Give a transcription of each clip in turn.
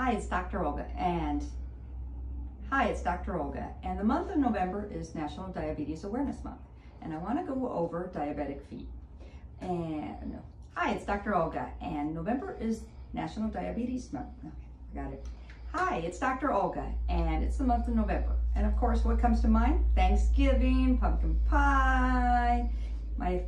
Hi, it's Dr. Olga, and the month of November is National Diabetes Awareness Month, and I want to go over diabetic feet. And hi, it's Dr. Olga, and November is National Diabetes Month. Okay, I got it. Hi, it's Dr. Olga, and it's the month of November. And of course, what comes to mind? Thanksgiving, pumpkin pie, my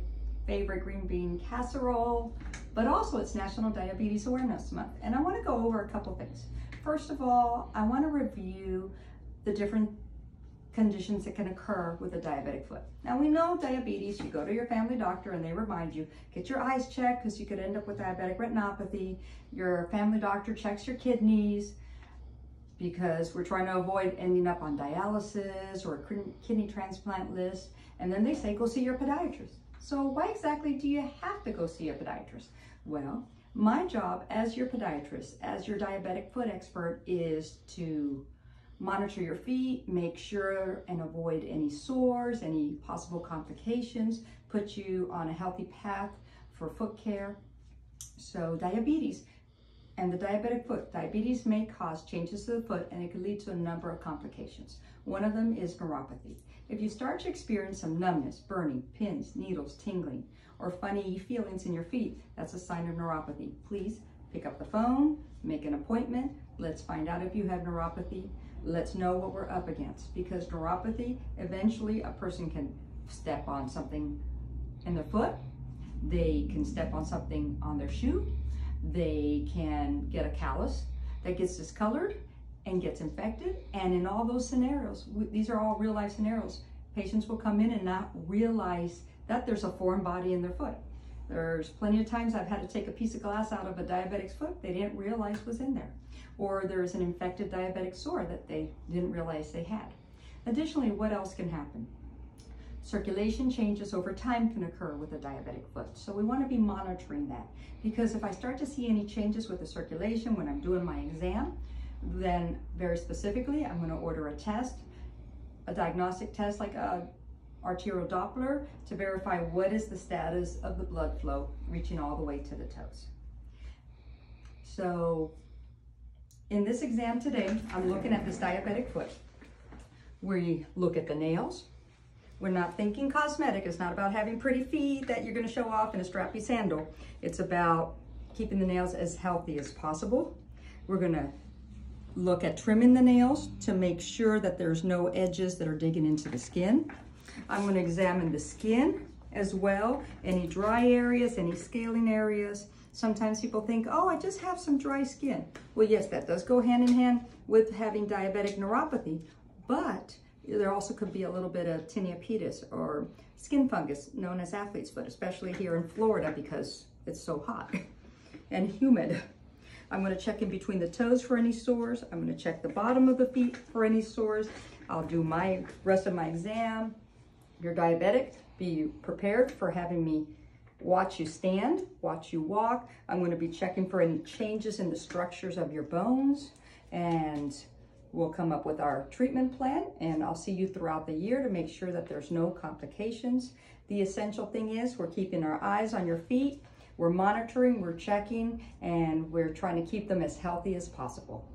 favorite green bean casserole, but also it's National Diabetes Awareness Month. And I want to go over a couple things. First of all, I want to review the different conditions that can occur with a diabetic foot. Now we know diabetes, you go to your family doctor and they remind you, get your eyes checked because you could end up with diabetic retinopathy. Your family doctor checks your kidneys because we're trying to avoid ending up on dialysis or a kidney transplant list. And then they say, go see your podiatrist. So why exactly do you have to go see a podiatrist? Well, my job as your podiatrist, as your diabetic foot expert, is to monitor your feet, make sure and avoid any sores, any possible complications, put you on a healthy path for foot care. So diabetes and the diabetic foot, diabetes may cause changes to the foot and it can lead to a number of complications. One of them is neuropathy. If you start to experience some numbness, burning, pins, needles, tingling, or funny feelings in your feet, that's a sign of neuropathy. Please pick up the phone, make an appointment. Let's find out if you have neuropathy. Let's know what we're up against, because neuropathy, eventually a person can step on something in their foot, they can step on something on their shoe, they can get a callus that gets discolored and gets infected. And in all those scenarios, these are all real life scenarios, patients will come in and not realize that there's a foreign body in their foot. There's plenty of times I've had to take a piece of glass out of a diabetic's foot they didn't realize was in there. Or there's an infected diabetic sore that they didn't realize they had. Additionally, what else can happen? Circulation changes over time can occur with a diabetic foot. So we want to be monitoring that, because if I start to see any changes with the circulation when I'm doing my exam, then very specifically, I'm going to order a test, a diagnostic test like a arterial Doppler, to verify what is the status of the blood flow reaching all the way to the toes. So in this exam today, I'm looking at this diabetic foot. We look at the nails. We're not thinking cosmetic. It's not about having pretty feet that you're going to show off in a strappy sandal. It's about keeping the nails as healthy as possible. We're going to look at trimming the nails to make sure that there's no edges that are digging into the skin. I'm going to examine the skin as well, any dry areas, any scaling areas. Sometimes people think, oh, I just have some dry skin. Well, yes, that does go hand in hand with having diabetic neuropathy, but there also could be a little bit of tinea pedis or skin fungus known as athlete's foot, especially here in Florida because it's so hot and humid. I'm going to check in between the toes for any sores. I'm going to check the bottom of the feet for any sores. I'll do my rest of my exam. You're diabetic, be prepared for having me watch you stand, watch you walk. I'm going to be checking for any changes in the structures of your bones, and we'll come up with our treatment plan, and I'll see you throughout the year to make sure that there's no complications. The essential thing is we're keeping our eyes on your feet, we're monitoring, we're checking, and we're trying to keep them as healthy as possible.